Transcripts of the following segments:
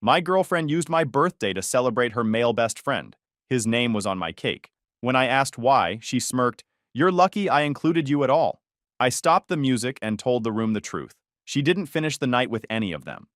My girlfriend used my birthday to celebrate her male best friend. His name was on my cake. When I asked why, she smirked, "You're lucky I included you at all." I stopped the music and told the room the truth. She didn't finish the night with any of them.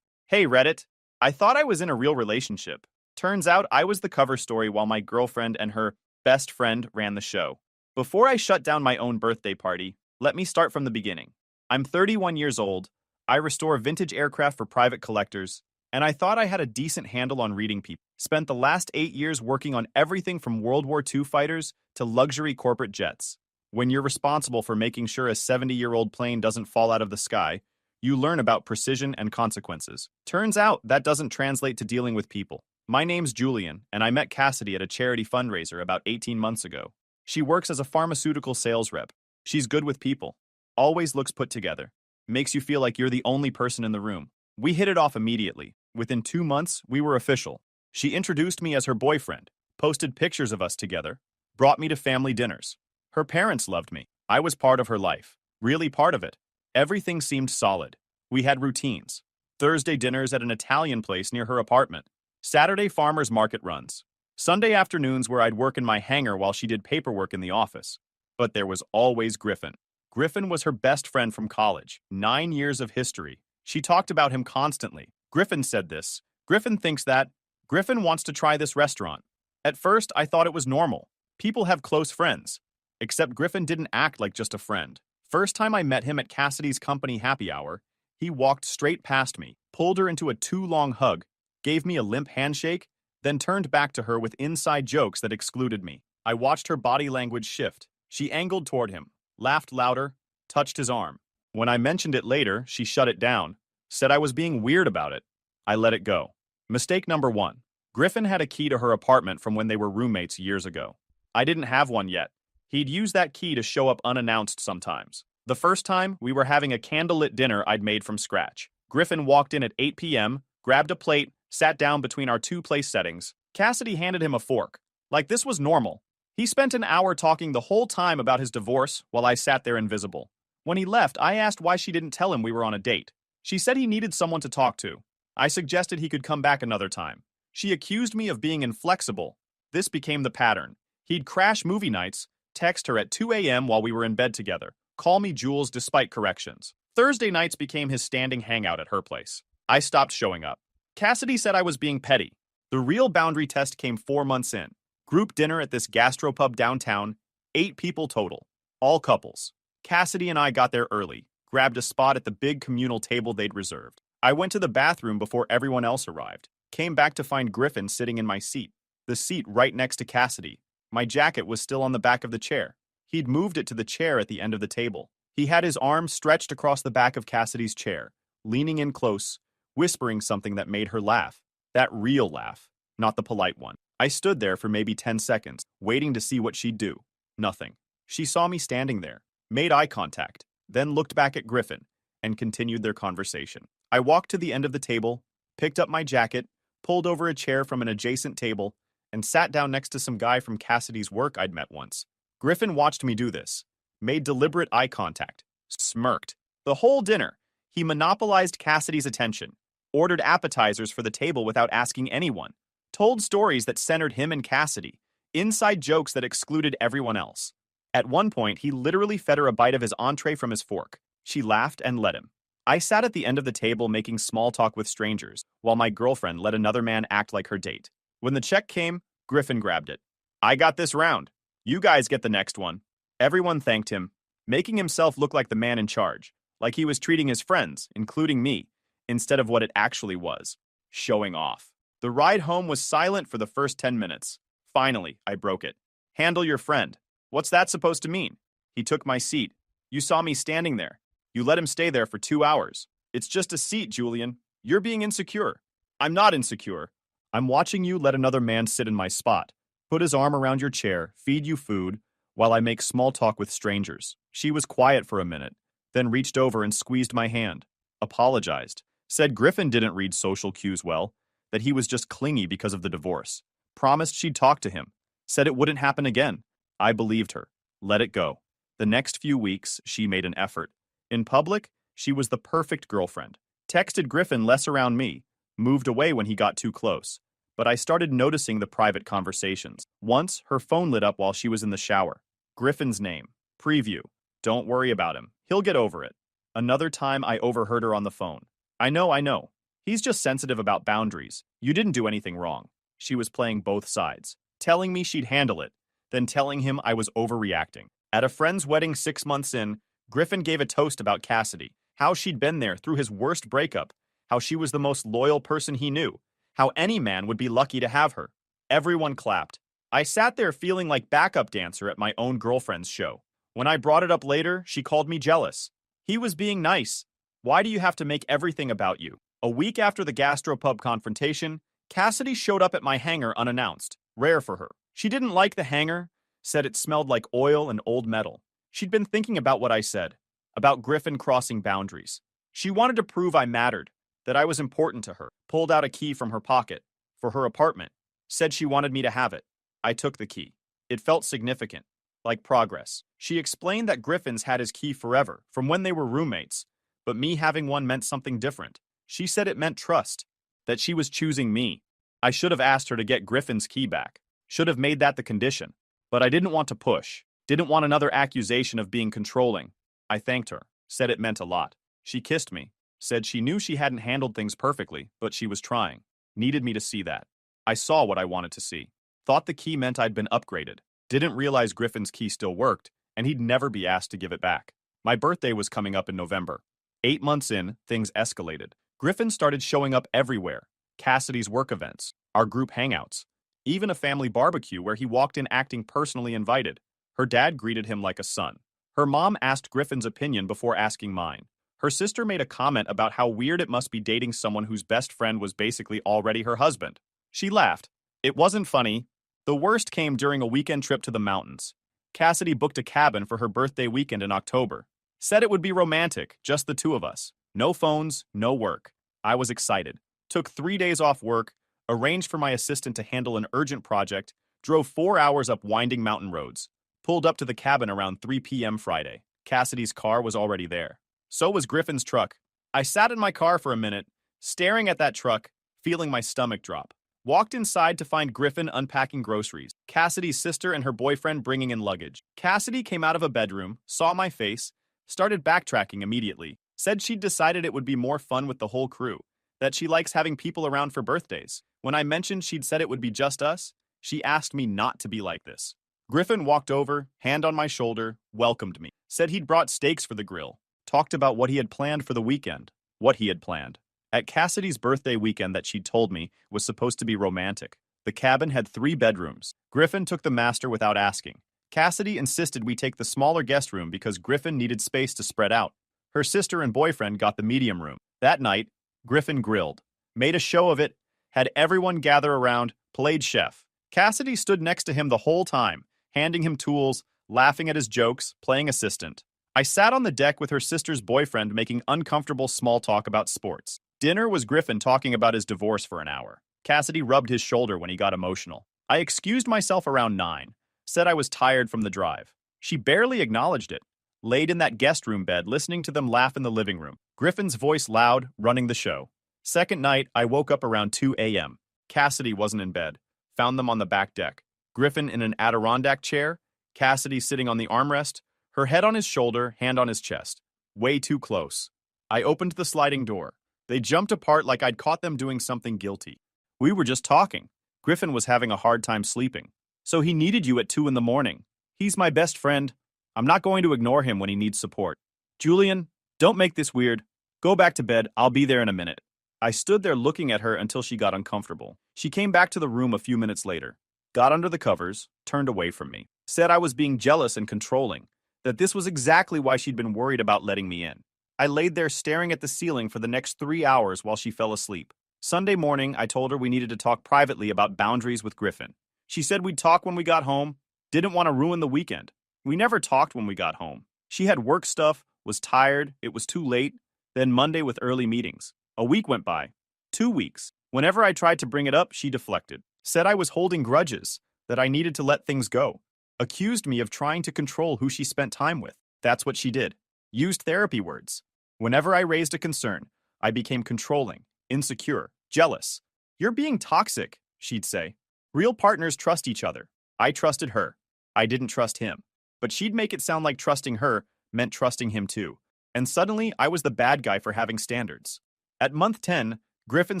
Hey Reddit, I thought I was in a real relationship. Turns out I was the cover story while my girlfriend and her best friend ran the show. Before I shut down my own birthday party, let me start from the beginning. I'm 31 years old, I restore vintage aircraft for private collectors, and I thought I had a decent handle on reading people. Spent the last 8 years working on everything from World War II fighters to luxury corporate jets. When you're responsible for making sure a 70-year-old plane doesn't fall out of the sky, you learn about precision and consequences. Turns out that doesn't translate to dealing with people. My name's Julian, and I met Cassidy at a charity fundraiser about 18 months ago. She works as a pharmaceutical sales rep. She's good with people. Always looks put together. Makes you feel like you're the only person in the room. We hit it off immediately. Within 2 months, we were official. She introduced me as her boyfriend, posted pictures of us together, brought me to family dinners. Her parents loved me. I was part of her life. Really part of it. Everything seemed solid. We had routines. Thursday dinners at an Italian place near her apartment. Saturday farmers market runs. Sunday afternoons where I'd work in my hangar while she did paperwork in the office. But there was always Griffin. Griffin was her best friend from college. 9 years of history. She talked about him constantly. Griffin said this. Griffin thinks that. Griffin wants to try this restaurant. At first, I thought it was normal. People have close friends. Except Griffin didn't act like just a friend. First time I met him at Cassidy's company happy hour, he walked straight past me, pulled her into a too-long hug, gave me a limp handshake, then turned back to her with inside jokes that excluded me. I watched her body language shift. She angled toward him, laughed louder, touched his arm. When I mentioned it later, she shut it down, said I was being weird about it. I let it go. Mistake number 1. Griffin had a key to her apartment from when they were roommates years ago. I didn't have one yet. He'd use that key to show up unannounced sometimes. The first time, we were having a candlelit dinner I'd made from scratch. Griffin walked in at 8 p.m., grabbed a plate, sat down between our 2 place settings. Cassidy handed him a fork. Like this was normal. He spent an hour talking the whole time about his divorce while I sat there invisible. When he left, I asked why she didn't tell him we were on a date. She said he needed someone to talk to. I suggested he could come back another time. She accused me of being inflexible. This became the pattern. He'd crash movie nights, text her at 2 a.m. while we were in bed together. Call me Jules despite corrections. Thursday nights became his standing hangout at her place. I stopped showing up. Cassidy said I was being petty. The real boundary test came 4 months in. Group dinner at this gastropub downtown, 8 people total, all couples. Cassidy and I got there early, grabbed a spot at the big communal table they'd reserved. I went to the bathroom before everyone else arrived. Came back to find Griffin sitting in my seat, the seat right next to Cassidy. My jacket was still on the back of the chair. He'd moved it to the chair at the end of the table. He had his arm stretched across the back of Cassidy's chair, leaning in close, whispering something that made her laugh. That real laugh, not the polite one. I stood there for maybe 10 seconds, waiting to see what she'd do. Nothing. She saw me standing there, made eye contact, then looked back at Griffin, and continued their conversation. I walked to the end of the table, picked up my jacket, pulled over a chair from an adjacent table, and sat down next to some guy from Cassidy's work I'd met once. Griffin watched me do this, made deliberate eye contact, smirked. The whole dinner, he monopolized Cassidy's attention, ordered appetizers for the table without asking anyone, told stories that centered him and Cassidy, inside jokes that excluded everyone else. At one point, he literally fed her a bite of his entree from his fork. She laughed and let him. I sat at the end of the table making small talk with strangers, while my girlfriend let another man act like her date. When the check came, Griffin grabbed it. I got this round. You guys get the next one. Everyone thanked him, making himself look like the man in charge, like he was treating his friends, including me, instead of what it actually was, showing off. The ride home was silent for the first 10 minutes. Finally, I broke it. Handle your friend. What's that supposed to mean? He took my seat. You saw me standing there. You let him stay there for 2 hours. It's just a seat, Julian. You're being insecure. I'm not insecure. I'm watching you let another man sit in my spot, put his arm around your chair, feed you food, while I make small talk with strangers. She was quiet for a minute, then reached over and squeezed my hand. Apologized. Said Griffin didn't read social cues well, that he was just clingy because of the divorce. Promised she'd talk to him. Said it wouldn't happen again. I believed her. Let it go. The next few weeks, she made an effort. In public, she was the perfect girlfriend. Texted Griffin less around me, moved away when he got too close. But I started noticing the private conversations. Once, her phone lit up while she was in the shower. Griffin's name. Preview. Don't worry about him. He'll get over it. Another time I overheard her on the phone. I know. He's just sensitive about boundaries. You didn't do anything wrong. She was playing both sides, telling me she'd handle it, then telling him I was overreacting. At a friend's wedding 6 months in, Griffin gave a toast about Cassidy, how she'd been there through his worst breakup, how she was the most loyal person he knew, how any man would be lucky to have her. Everyone clapped. I sat there feeling like backup dancer at my own girlfriend's show. When I brought it up later, she called me jealous. He was being nice. Why do you have to make everything about you? A week after the gastropub confrontation, Cassidy showed up at my hangar unannounced, rare for her. She didn't like the hangar, said it smelled like oil and old metal. She'd been thinking about what I said, about Griffin crossing boundaries. She wanted to prove I mattered, that I was important to her, pulled out a key from her pocket, for her apartment, said she wanted me to have it. I took the key. It felt significant, like progress. She explained that Griffin's had his key forever, from when they were roommates, but me having one meant something different. She said it meant trust, that she was choosing me. I should have asked her to get Griffin's key back, should have made that the condition, but I didn't want to push, didn't want another accusation of being controlling. I thanked her, said it meant a lot. She kissed me, said she knew she hadn't handled things perfectly, but she was trying, needed me to see that. I saw what I wanted to see. Thought the key meant I'd been upgraded, didn't realize Griffin's key still worked, and he'd never be asked to give it back. My birthday was coming up in November. 8 months in, things escalated. Griffin started showing up everywhere. Cassidy's work events, our group hangouts, even a family barbecue where he walked in acting personally invited. Her dad greeted him like a son. Her mom asked Griffin's opinion before asking mine. Her sister made a comment about how weird it must be dating someone whose best friend was basically already her husband. She laughed. It wasn't funny. The worst came during a weekend trip to the mountains. Cassidy booked a cabin for her birthday weekend in October. Said it would be romantic, just the two of us. No phones, no work. I was excited. Took 3 days off work, arranged for my assistant to handle an urgent project, drove 4 hours up winding mountain roads. Pulled up to the cabin around 3 p.m. Friday. Cassidy's car was already there. So was Griffin's truck. I sat in my car for a minute, staring at that truck, feeling my stomach drop. Walked inside to find Griffin unpacking groceries, Cassidy's sister and her boyfriend bringing in luggage. Cassidy came out of a bedroom, saw my face, started backtracking immediately, said she'd decided it would be more fun with the whole crew, that she likes having people around for birthdays. When I mentioned she'd said it would be just us, she asked me not to be like this. Griffin walked over, hand on my shoulder, welcomed me, said he'd brought steaks for the grill, talked about what he had planned for the weekend, what he had planned. At Cassidy's birthday weekend that she'd told me was supposed to be romantic. The cabin had 3 bedrooms. Griffin took the master without asking. Cassidy insisted we take the smaller guest room because Griffin needed space to spread out. Her sister and boyfriend got the medium room. That night, Griffin grilled, made a show of it, had everyone gather around, played chef. Cassidy stood next to him the whole time, handing him tools, laughing at his jokes, playing assistant. I sat on the deck with her sister's boyfriend making uncomfortable small talk about sports. Dinner was Griffin talking about his divorce for an hour. Cassidy rubbed his shoulder when he got emotional. I excused myself around 9, said I was tired from the drive. She barely acknowledged it. Laid in that guest room bed listening to them laugh in the living room. Griffin's voice loud, running the show. Second night, I woke up around 2 a.m. Cassidy wasn't in bed. Found them on the back deck. Griffin in an Adirondack chair, Cassidy sitting on the armrest, her head on his shoulder, hand on his chest. Way too close. I opened the sliding door. They jumped apart like I'd caught them doing something guilty. We were just talking. Griffin was having a hard time sleeping. So he needed you at 2 in the morning. He's my best friend. I'm not going to ignore him when he needs support. Julian, don't make this weird. Go back to bed. I'll be there in a minute. I stood there looking at her until she got uncomfortable. She came back to the room a few minutes later, got under the covers, turned away from me, said I was being jealous and controlling, that this was exactly why she'd been worried about letting me in. I laid there staring at the ceiling for the next 3 hours while she fell asleep. Sunday morning, I told her we needed to talk privately about boundaries with Griffin. She said we'd talk when we got home, didn't want to ruin the weekend. We never talked when we got home. She had work stuff, was tired, it was too late, then Monday with early meetings. A week went by. 2 weeks. Whenever I tried to bring it up, she deflected. Said I was holding grudges, that I needed to let things go. Accused me of trying to control who she spent time with. That's what she did. Used therapy words. Whenever I raised a concern, I became controlling, insecure. Jealous. You're being toxic, she'd say. Real partners trust each other. I trusted her. I didn't trust him. But she'd make it sound like trusting her meant trusting him too. And suddenly, I was the bad guy for having standards. At month 10, Griffin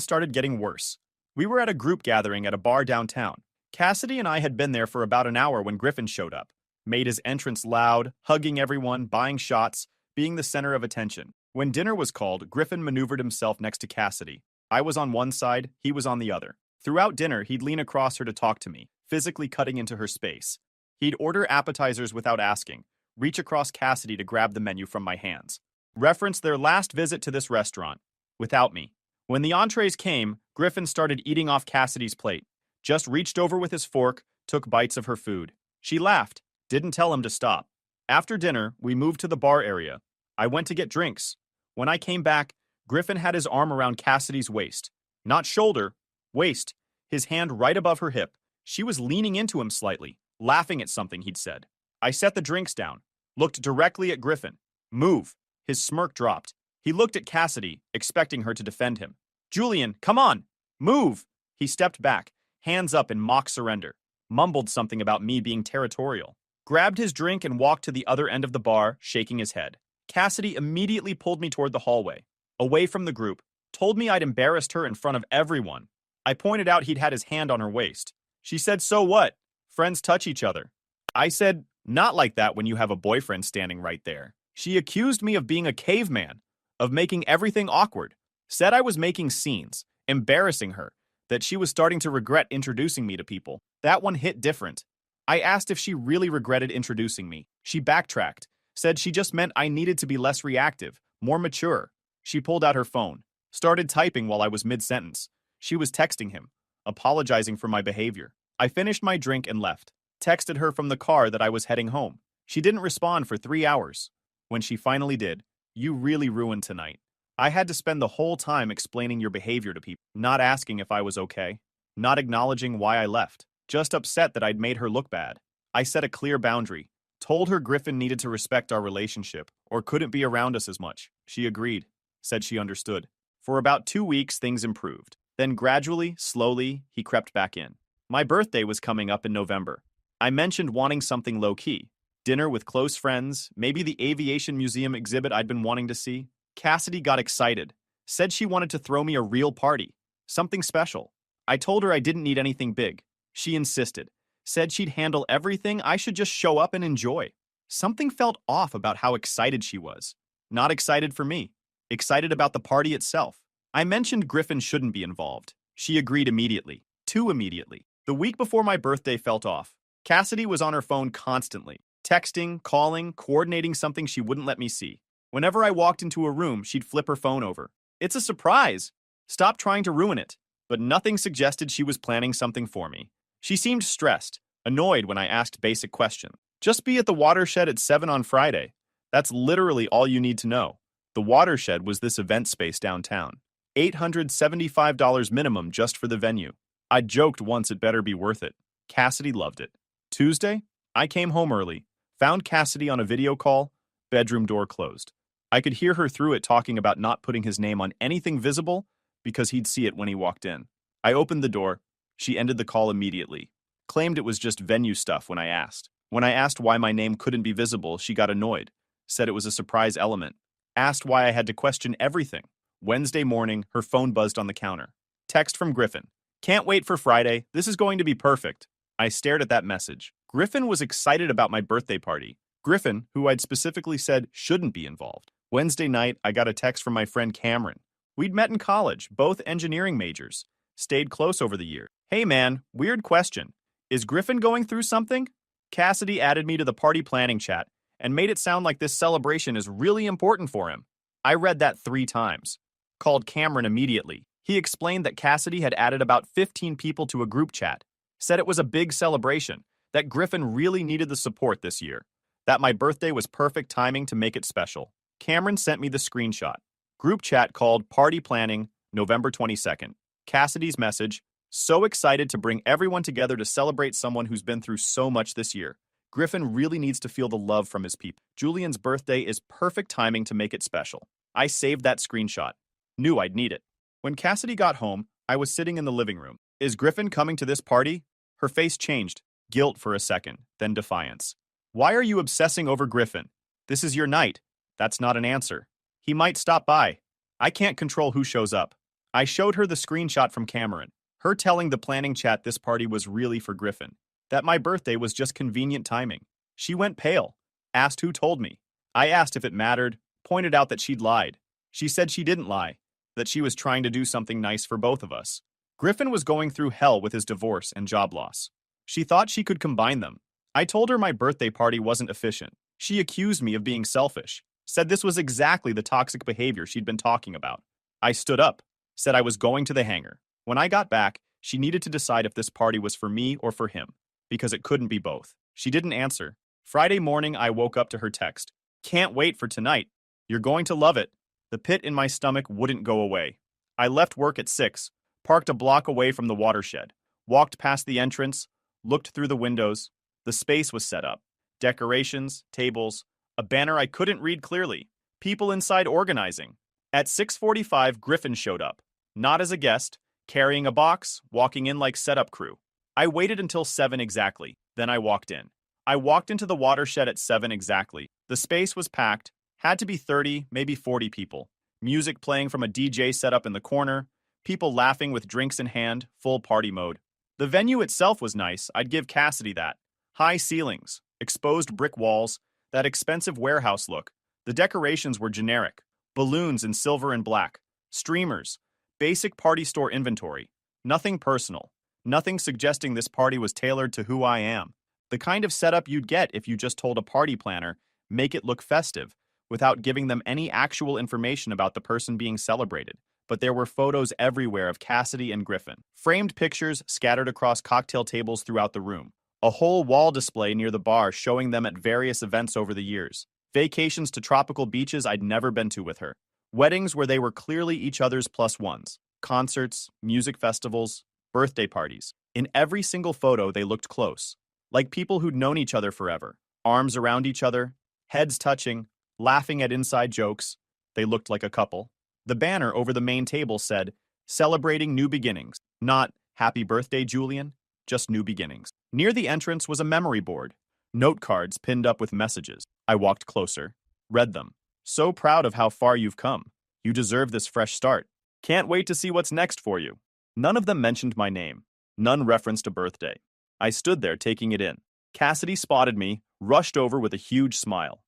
started getting worse. We were at a group gathering at a bar downtown. Cassidy and I had been there for about an hour when Griffin showed up. Made his entrance loud, hugging everyone, buying shots, being the center of attention. When dinner was called, Griffin maneuvered himself next to Cassidy. I was on one side, he was on the other. Throughout dinner, he'd lean across her to talk to me, physically cutting into her space. He'd order appetizers without asking, reach across Cassidy to grab the menu from my hands. Reference their last visit to this restaurant, without me. When the entrees came, Griffin started eating off Cassidy's plate. Just reached over with his fork, took bites of her food. She laughed, didn't tell him to stop. After dinner, we moved to the bar area. I went to get drinks. When I came back, Griffin had his arm around Cassidy's waist. Not shoulder, waist, his hand right above her hip. She was leaning into him slightly, laughing at something he'd said. I set the drinks down, looked directly at Griffin. Move. His smirk dropped. He looked at Cassidy, expecting her to defend him. Julian, come on! Move! He stepped back, hands up in mock surrender. Mumbled something about me being territorial. Grabbed his drink and walked to the other end of the bar, shaking his head. Cassidy immediately pulled me toward the hallway, away from the group, told me I'd embarrassed her in front of everyone. I pointed out he'd had his hand on her waist. She said, so what? Friends touch each other. I said, not like that when you have a boyfriend standing right there. She accused me of being a caveman, of making everything awkward. Said I was making scenes, embarrassing her, that she was starting to regret introducing me to people. That one hit different. I asked if she really regretted introducing me. She backtracked, said she just meant I needed to be less reactive, more mature. She pulled out her phone, started typing while I was mid-sentence. She was texting him, apologizing for my behavior. I finished my drink and left. Texted her from the car that I was heading home. She didn't respond for 3 hours. When she finally did, you really ruined tonight. I had to spend the whole time explaining your behavior to people, not asking if I was okay, not acknowledging why I left, just upset that I'd made her look bad. I set a clear boundary, told her Griffin needed to respect our relationship or couldn't be around us as much. She agreed, said she understood. For about 2 weeks, things improved. Then gradually, slowly, he crept back in. My birthday was coming up in November. I mentioned wanting something low-key. Dinner with close friends, maybe the aviation museum exhibit I'd been wanting to see. Cassidy got excited, said she wanted to throw me a real party, something special. I told her I didn't need anything big. She insisted, said she'd handle everything, I should just show up and enjoy. Something felt off about how excited she was. Not excited for me, excited about the party itself. I mentioned Griffin shouldn't be involved. She agreed immediately, too immediately. The week before my birthday felt off. Cassidy was on her phone constantly, texting, calling, coordinating something she wouldn't let me see. Whenever I walked into a room, she'd flip her phone over. It's a surprise. Stop trying to ruin it. But nothing suggested she was planning something for me. She seemed stressed, annoyed when I asked basic questions. Just be at the watershed at 7 on Friday. That's literally all you need to know. The watershed was this event space downtown. $875 minimum just for the venue. I joked once it better be worth it. Cassidy loved it. Tuesday, I came home early, found Cassidy on a video call, bedroom door closed. I could hear her through it talking about not putting his name on anything visible because he'd see it when he walked in. I opened the door. She ended the call immediately. Claimed it was just venue stuff when I asked. When I asked why my name couldn't be visible, she got annoyed. Said it was a surprise element. Asked why I had to question everything. Wednesday morning, her phone buzzed on the counter. Text from Griffin. Can't wait for Friday. This is going to be perfect. I stared at that message. Griffin was excited about my birthday party. Griffin, who I'd specifically said shouldn't be involved. Wednesday night, I got a text from my friend Cameron. We'd met in college, both engineering majors. Stayed close over the years. Hey man, weird question. Is Griffin going through something? Cassidy added me to the party planning chat and made it sound like this celebration is really important for him. I read that 3 times. Called Cameron immediately. He explained that Cassidy had added about 15 people to a group chat. Said it was a big celebration, that Griffin really needed the support this year. That my birthday was perfect timing to make it special. Cameron sent me the screenshot. Group chat called Party Planning, November 22nd. Cassidy's message, so excited to bring everyone together to celebrate someone who's been through so much this year. Griffin really needs to feel the love from his people. Julian's birthday is perfect timing to make it special. I saved that screenshot. Knew I'd need it. When Cassidy got home, I was sitting in the living room. Is Griffin coming to this party? Her face changed, guilt for a second, then defiance. Why are you obsessing over Griffin? This is your night. That's not an answer. He might stop by. I can't control who shows up. I showed her the screenshot from Cameron, her telling the planning chat this party was really for Griffin, that my birthday was just convenient timing. She went pale, asked who told me. I asked if it mattered, pointed out that she'd lied. She said she didn't lie, that she was trying to do something nice for both of us. Griffin was going through hell with his divorce and job loss. She thought she could combine them. I told her my birthday party wasn't efficient. She accused me of being selfish, said this was exactly the toxic behavior she'd been talking about. I stood up, said I was going to the hangar. When I got back, she needed to decide if this party was for me or for him, because it couldn't be both. She didn't answer. Friday morning, I woke up to her text. Can't wait for tonight. You're going to love it. The pit in my stomach wouldn't go away. I left work at 6, parked a block away from the watershed, walked past the entrance, looked through the windows. The space was set up. Decorations, tables, a banner I couldn't read clearly. People inside organizing. At 6:45, Griffin showed up. Not as a guest, carrying a box, walking in like setup crew. I waited until 7 exactly, then I walked in. I walked into the watershed at 7 exactly. The space was packed, had to be 30, maybe 40 people. Music playing from a DJ set up in the corner, people laughing with drinks in hand, full party mode. The venue itself was nice, I'd give Cassidy that. High ceilings, exposed brick walls, that expensive warehouse look. The decorations were generic. Balloons in silver and black. Streamers. Basic party store inventory. Nothing personal. Nothing suggesting this party was tailored to who I am. The kind of setup you'd get if you just told a party planner, make it look festive, without giving them any actual information about the person being celebrated. But there were photos everywhere of Cassidy and Griffin. Framed pictures scattered across cocktail tables throughout the room. A whole wall display near the bar showing them at various events over the years. Vacations to tropical beaches I'd never been to with her. Weddings where they were clearly each other's plus ones. Concerts, music festivals, birthday parties. In every single photo, they looked close. Like people who'd known each other forever. Arms around each other, heads touching, laughing at inside jokes. They looked like a couple. The banner over the main table said, "Celebrating new beginnings." Not, "Happy birthday, Julian," just new beginnings. Near the entrance was a memory board. Note cards pinned up with messages. I walked closer, read them. So proud of how far you've come. You deserve this fresh start. Can't wait to see what's next for you. None of them mentioned my name. None referenced a birthday. I stood there taking it in. Cassidy spotted me, rushed over with a huge smile.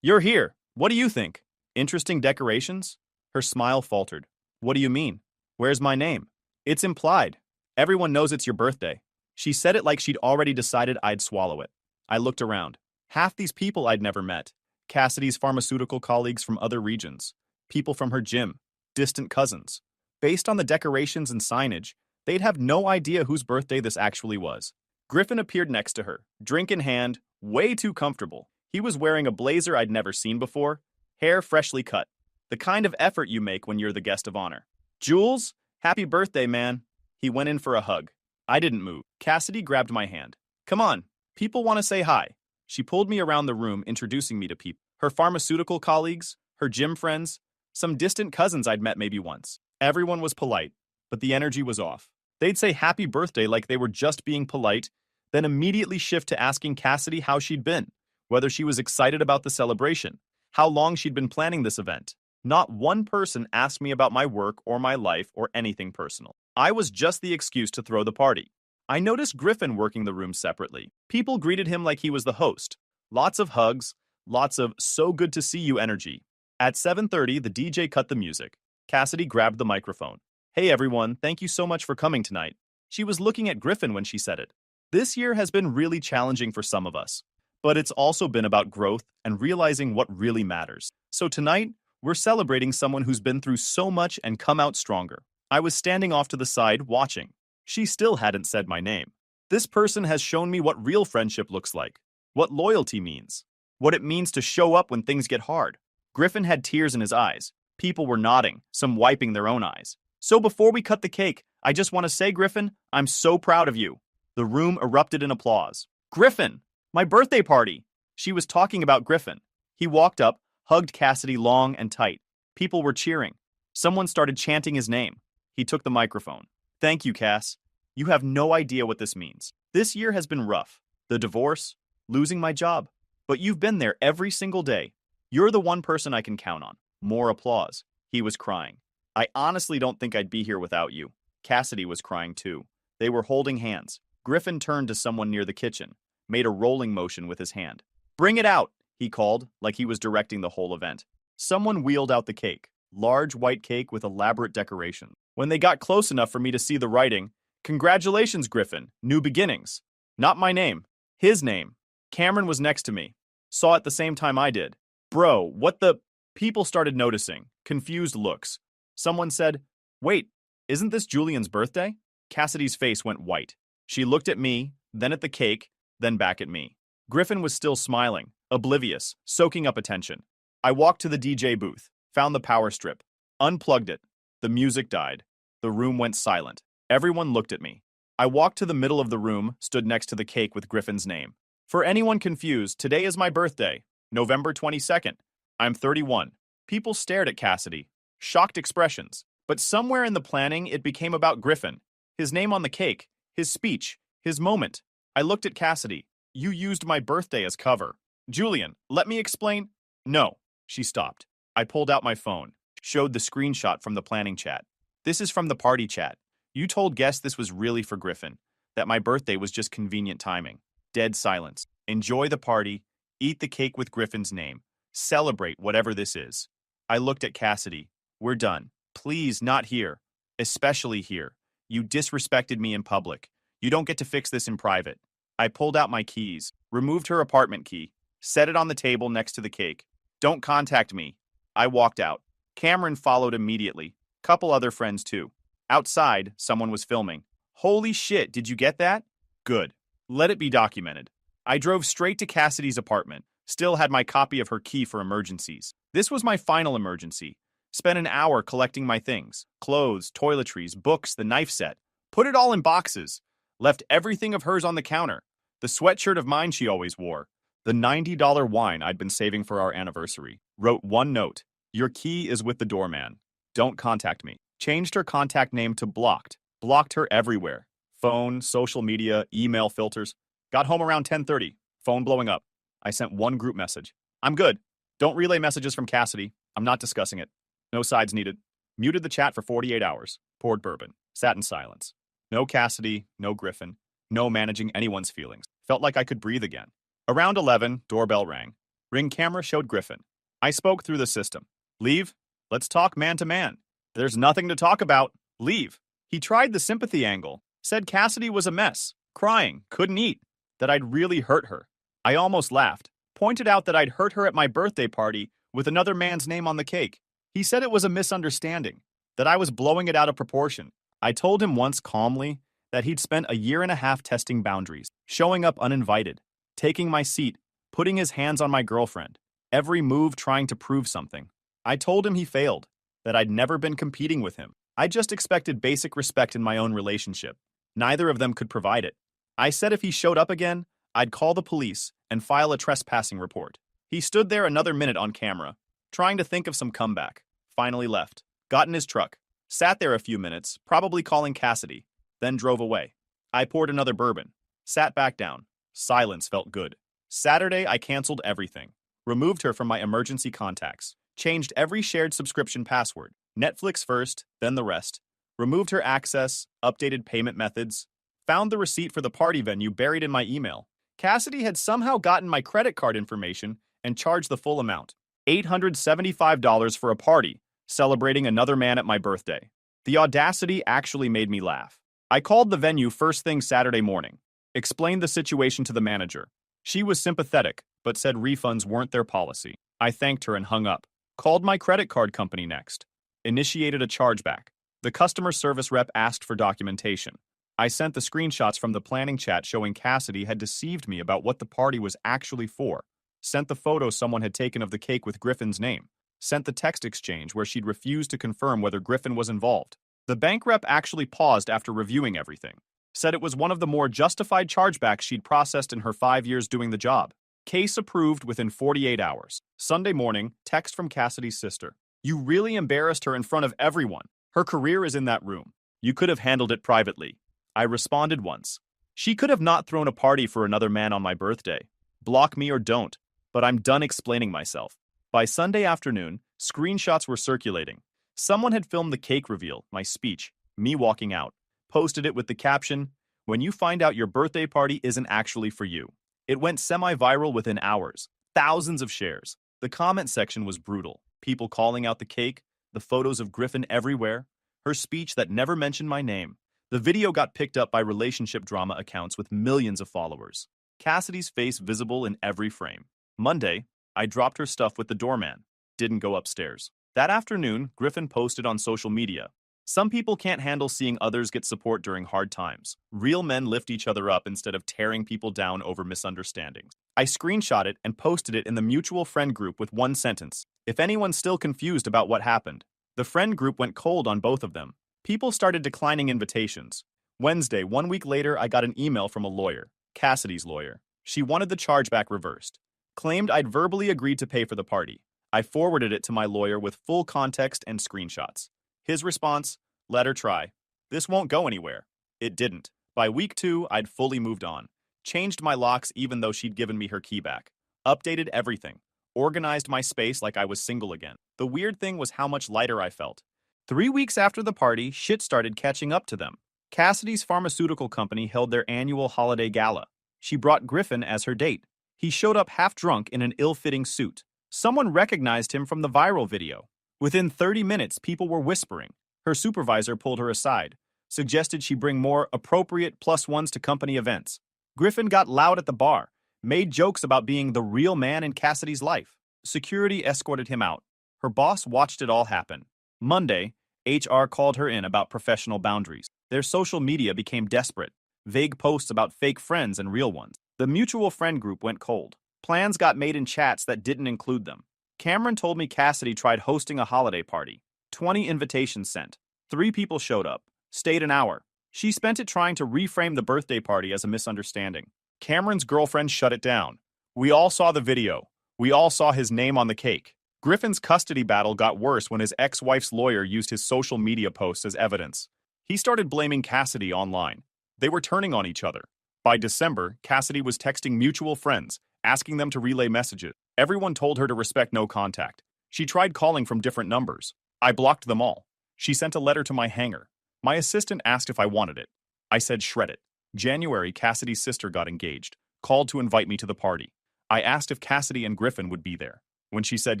"You're here. What do you think? Interesting decorations?" Her smile faltered. "What do you mean? Where's my name?" "It's implied. Everyone knows it's your birthday." She said it like she'd already decided I'd swallow it. I looked around. Half these people I'd never met. Cassidy's pharmaceutical colleagues from other regions. People from her gym. Distant cousins. Based on the decorations and signage, they'd have no idea whose birthday this actually was. Griffin appeared next to her, drink in hand, way too comfortable. He was wearing a blazer I'd never seen before, hair freshly cut. The kind of effort you make when you're the guest of honor. "Jules, happy birthday, man." He went in for a hug. I didn't move. Cassidy grabbed my hand. "Come on, people want to say hi." She pulled me around the room, introducing me to people. Her pharmaceutical colleagues, her gym friends, some distant cousins I'd met maybe once. Everyone was polite, but the energy was off. They'd say happy birthday like they were just being polite, then immediately shift to asking Cassidy how she'd been, whether she was excited about the celebration, how long she'd been planning this event. Not one person asked me about my work or my life or anything personal. I was just the excuse to throw the party. I noticed Griffin working the room separately. People greeted him like he was the host. Lots of hugs, lots of "so good to see you" energy. At 7:30, the DJ cut the music. Cassidy grabbed the microphone. "Hey everyone, thank you so much for coming tonight." She was looking at Griffin when she said it. This year has been really challenging for some of us, but it's also been about growth and realizing what really matters. So tonight, we're celebrating someone who's been through so much and come out stronger. I was standing off to the side, watching. She still hadn't said my name. This person has shown me what real friendship looks like, what loyalty means, what it means to show up when things get hard. Griffin had tears in his eyes. People were nodding, some wiping their own eyes. "So before we cut the cake, I just want to say, Griffin, I'm so proud of you." The room erupted in applause. "Griffin! My birthday party!" She was talking about Griffin. He walked up, hugged Cassidy long and tight. People were cheering. Someone started chanting his name. He took the microphone. Thank you, Cass. You have no idea what this means. This year has been rough. The divorce, losing my job. But you've been there every single day. You're the one person I can count on. More applause. He was crying. I honestly don't think I'd be here without you. Cassidy was crying too. They were holding hands. Griffin turned to someone near the kitchen, made a rolling motion with his hand. Bring it out, he called, like he was directing the whole event. Someone wheeled out the cake, large white cake with elaborate decoration. When they got close enough for me to see the writing, congratulations, Griffin, new beginnings. Not my name, his name. Cameron was next to me. Saw it the same time I did. Bro, what the... People started noticing, confused looks. Someone said, wait, isn't this Julian's birthday? Cassidy's face went white. She looked at me, then at the cake, then back at me. Griffin was still smiling, oblivious, soaking up attention. I walked to the DJ booth, found the power strip, unplugged it. The music died. The room went silent. Everyone looked at me. I walked to the middle of the room, stood next to the cake with Griffin's name. For anyone confused, today is my birthday, November 22nd. I'm 31. People stared at Cassidy, shocked expressions. But somewhere in the planning, it became about Griffin. His name on the cake, his speech, his moment. I looked at Cassidy. You used my birthday as cover. Julian, let me explain. No, she stopped. I pulled out my phone, showed the screenshot from the planning chat. This is from the party chat. You told guests this was really for Griffin, that my birthday was just convenient timing. Dead silence. Enjoy the party, eat the cake with Griffin's name, celebrate whatever this is. I looked at Cassidy. We're done. Please, not here. Especially here. You disrespected me in public. You don't get to fix this in private. I pulled out my keys, removed her apartment key, set it on the table next to the cake. Don't contact me. I walked out. Cameron followed immediately. Couple other friends too. Outside, someone was filming. Holy shit, did you get that? Good. Let it be documented. I drove straight to Cassidy's apartment. Still had my copy of her key for emergencies. This was my final emergency. Spent an hour collecting my things. Clothes, toiletries, books, the knife set. Put it all in boxes. Left everything of hers on the counter. The sweatshirt of mine she always wore. The $90 wine I'd been saving for our anniversary. Wrote one note. Your key is with the doorman. Don't contact me. Changed her contact name to blocked. Blocked her everywhere. Phone, social media, email filters. Got home around 10:30. Phone blowing up. I sent one group message. I'm good. Don't relay messages from Cassidy. I'm not discussing it. No sides needed. Muted the chat for 48 hours. Poured bourbon. Sat in silence. No Cassidy, no Griffin. No managing anyone's feelings. Felt like I could breathe again. Around 11, doorbell rang. Ring camera showed Griffin. I spoke through the system. Leave? Let's talk man to man. There's nothing to talk about. Leave. He tried the sympathy angle. Said Cassidy was a mess. Crying. Couldn't eat. That I'd really hurt her. I almost laughed. Pointed out that I'd hurt her at my birthday party with another man's name on the cake. He said it was a misunderstanding. That I was blowing it out of proportion. I told him once calmly that he'd spent a year and a half testing boundaries, showing up uninvited, taking my seat, putting his hands on my girlfriend, every move trying to prove something. I told him he failed, that I'd never been competing with him. I just expected basic respect in my own relationship. Neither of them could provide it. I said if he showed up again, I'd call the police and file a trespassing report. He stood there another minute on camera, trying to think of some comeback. Finally left. Got in his truck. Sat there a few minutes, probably calling Cassidy, then drove away. I poured another bourbon. Sat back down. Silence felt good. Saturday, I canceled everything. Removed her from my emergency contacts. Changed every shared subscription password. Netflix first, then the rest. Removed her access, updated payment methods. Found the receipt for the party venue buried in my email. Cassidy had somehow gotten my credit card information and charged the full amount. $875 for a party, celebrating another man at my birthday. The audacity actually made me laugh. I called the venue first thing Saturday morning. Explained the situation to the manager. She was sympathetic, but said refunds weren't their policy. I thanked her and hung up. Called my credit card company next. Initiated a chargeback. The customer service rep asked for documentation. I sent the screenshots from the planning chat showing Cassidy had deceived me about what the party was actually for. Sent the photo someone had taken of the cake with Griffin's name. Sent the text exchange where she'd refused to confirm whether Griffin was involved. The bank rep actually paused after reviewing everything. Said it was one of the more justified chargebacks she'd processed in her 5 years doing the job. Case approved within 48 hours. Sunday morning, text from Cassidy's sister. You really embarrassed her in front of everyone. Her career is in that room. You could have handled it privately. I responded once. She could have not thrown a party for another man on my birthday. Block me or don't, but I'm done explaining myself. By Sunday afternoon, screenshots were circulating. Someone had filmed the cake reveal, my speech, me walking out, posted it with the caption, "When you find out your birthday party isn't actually for you." It went semi-viral within hours, thousands of shares. The comment section was brutal. People calling out the cake, the photos of Griffin everywhere, her speech that never mentioned my name. The video got picked up by relationship drama accounts with millions of followers. Cassidy's face visible in every frame. Monday, I dropped her stuff with the doorman. Didn't go upstairs. That afternoon, Griffin posted on social media. Some people can't handle seeing others get support during hard times. Real men lift each other up instead of tearing people down over misunderstandings. I screenshot it and posted it in the mutual friend group with one sentence. If anyone's still confused about what happened, the friend group went cold on both of them. People started declining invitations. Wednesday, 1 week later, I got an email from a lawyer, Cassidy's lawyer. She wanted the chargeback reversed. Claimed I'd verbally agreed to pay for the party. I forwarded it to my lawyer with full context and screenshots. His response, "Let her try. This won't go anywhere." It didn't. By week 2, I'd fully moved on. Changed my locks even though she'd given me her key back. Updated everything. Organized my space like I was single again. The weird thing was how much lighter I felt. 3 weeks after the party, shit started catching up to them. Cassidy's pharmaceutical company held their annual holiday gala. She brought Griffin as her date. He showed up half drunk in an ill-fitting suit. Someone recognized him from the viral video. Within 30 minutes, people were whispering. Her supervisor pulled her aside, suggested she bring more appropriate +1s to company events. Griffin got loud at the bar, made jokes about being the real man in Cassidy's life. Security escorted him out. Her boss watched it all happen. Monday, HR called her in about professional boundaries. Their social media became desperate. Vague posts about fake friends and real ones. The mutual friend group went cold. Plans got made in chats that didn't include them. Cameron told me Cassidy tried hosting a holiday party. 20 invitations sent. 3 people showed up. Stayed an hour. She spent it trying to reframe the birthday party as a misunderstanding. Cameron's girlfriend shut it down. We all saw the video. We all saw his name on the cake. Griffin's custody battle got worse when his ex-wife's lawyer used his social media posts as evidence. He started blaming Cassidy online. They were turning on each other. By December, Cassidy was texting mutual friends, asking them to relay messages. Everyone told her to respect no contact. She tried calling from different numbers. I blocked them all. She sent a letter to my hangar. My assistant asked if I wanted it. I said shred it. January, Cassidy's sister got engaged, called to invite me to the party. I asked if Cassidy and Griffin would be there. When she said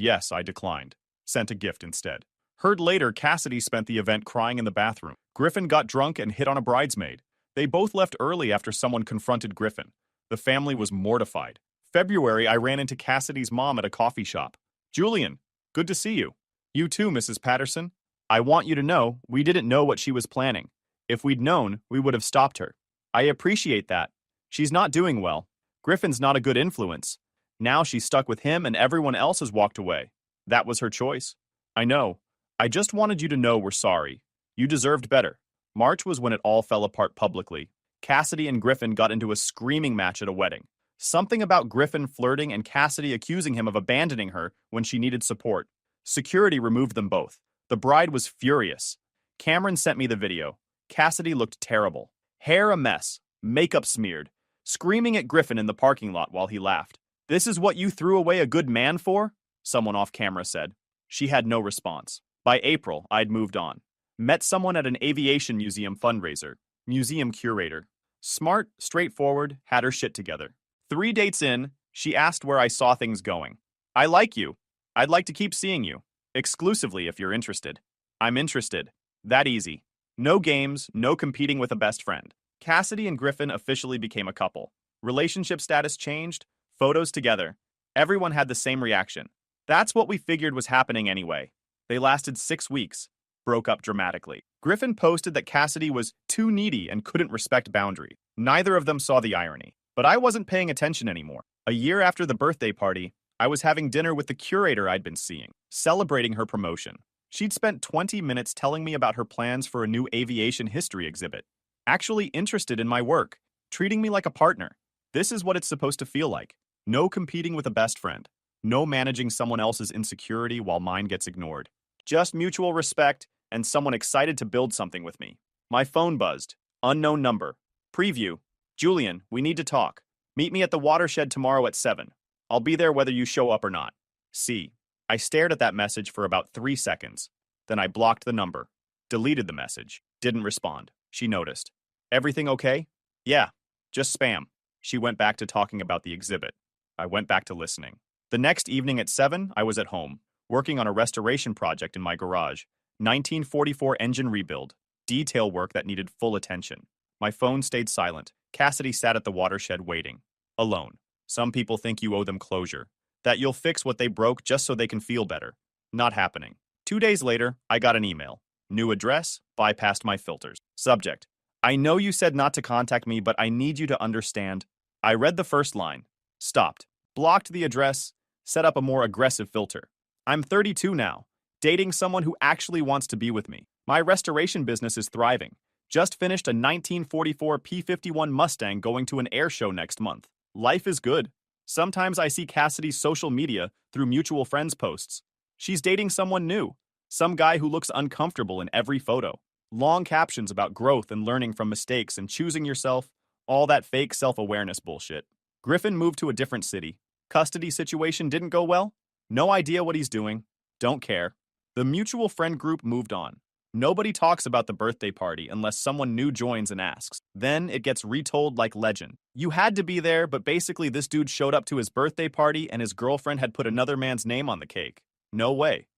yes, I declined. Sent a gift instead. Heard later, Cassidy spent the event crying in the bathroom. Griffin got drunk and hit on a bridesmaid. They both left early after someone confronted Griffin. The family was mortified. February, I ran into Cassidy's mom at a coffee shop. "Julian, good to see you." "You too, Mrs. Patterson. I want you to know, we didn't know what she was planning. If we'd known, we would have stopped her. I appreciate that. She's not doing well. Griffin's not a good influence. Now she's stuck with him and everyone else has walked away. That was her choice. I know. I just wanted you to know we're sorry. You deserved better." March was when it all fell apart publicly. Cassidy and Griffin got into a screaming match at a wedding. Something about Griffin flirting and Cassidy accusing him of abandoning her when she needed support. Security removed them both. The bride was furious. Cameron sent me the video. Cassidy looked terrible. Hair a mess, makeup smeared, screaming at Griffin in the parking lot while he laughed. "This is what you threw away a good man for?" someone off camera said. She had no response. By April, I'd moved on. Met someone at an aviation museum fundraiser. Museum curator. Smart, straightforward, had her shit together. 3 dates in, she asked where I saw things going. "I like you. I'd like to keep seeing you. Exclusively if you're interested." "I'm interested." That easy. No games, no competing with a best friend. Cassidy and Griffin officially became a couple. Relationship status changed, photos together. Everyone had the same reaction. That's what we figured was happening anyway. They lasted 6 weeks. Broke up dramatically. Griffin posted that Cassidy was too needy and couldn't respect boundaries. Neither of them saw the irony. But I wasn't paying attention anymore. A year after the birthday party, I was having dinner with the curator I'd been seeing, celebrating her promotion. She'd spent 20 minutes telling me about her plans for a new aviation history exhibit. Actually interested in my work, treating me like a partner. This is what it's supposed to feel like. No competing with a best friend. No managing someone else's insecurity while mine gets ignored. Just mutual respect and someone excited to build something with me. My phone buzzed. Unknown number. Preview. Julian, we need to talk. Meet me at the watershed tomorrow at 7. I'll be there whether you show up or not. C. I stared at that message for about 3 seconds. Then I blocked the number. Deleted the message. Didn't respond. She noticed. Everything okay? Yeah. Just spam. She went back to talking about the exhibit. I went back to listening. The next evening at 7, I was at home, working on a restoration project in my garage. 1944 engine rebuild. Detail work that needed full attention. My phone stayed silent. Cassidy sat at the watershed waiting. Alone. Some people think you owe them closure. That you'll fix what they broke just so they can feel better. Not happening. 2 days later, I got an email. New address, bypassed my filters. Subject. I know you said not to contact me, but I need you to understand. I read the first line. Stopped. Blocked the address. Set up a more aggressive filter. I'm 32 now. Dating someone who actually wants to be with me. My restoration business is thriving. Just finished a 1944 P-51 Mustang going to an air show next month. Life is good. Sometimes I see Cassidy's social media through mutual friends posts. She's dating someone new. Some guy who looks uncomfortable in every photo. Long captions about growth and learning from mistakes and choosing yourself. All that fake self-awareness bullshit. Griffin moved to a different city. Custody situation didn't go well. No idea what he's doing. Don't care. The mutual friend group moved on. Nobody talks about the birthday party unless someone new joins and asks. Then it gets retold like legend. You had to be there, but basically this dude showed up to his birthday party and his girlfriend had put another man's name on the cake. No way.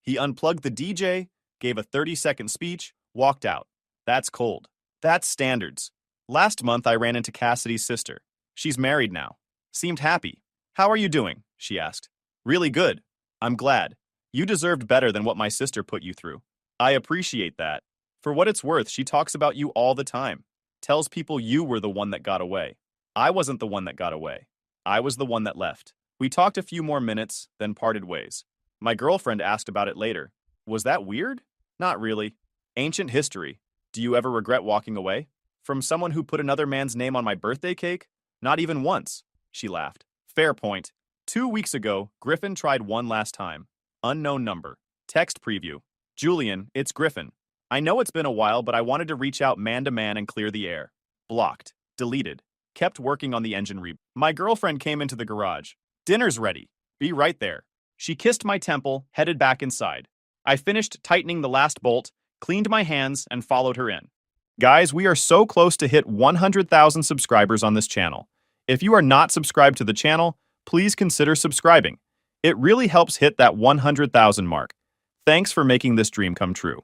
He unplugged the DJ, gave a 30-second speech, walked out. That's cold. That's standards. Last month I ran into Cassidy's sister. She's married now. Seemed happy. How are you doing? She asked. Really good. I'm glad. You deserved better than what my sister put you through. I appreciate that. For what it's worth, she talks about you all the time. Tells people you were the one that got away. I wasn't the one that got away. I was the one that left. We talked a few more minutes, then parted ways. My girlfriend asked about it later. Was that weird? Not really. Ancient history. Do you ever regret walking away? From someone who put another man's name on my birthday cake? Not even once. She laughed. Fair point. 2 weeks ago, Griffin tried one last time. Unknown number. Text preview. Julian, it's Griffin. I know it's been a while, but I wanted to reach out man to man and clear the air. Blocked. Deleted. Kept working on the engine rebuild. My girlfriend came into the garage. Dinner's ready. Be right there. She kissed my temple, headed back inside. I finished tightening the last bolt, cleaned my hands, and followed her in. Guys, we are so close to hit 100,000 subscribers on this channel. If you are not subscribed to the channel, please consider subscribing. It really helps hit that 100,000 mark. Thanks for making this dream come true.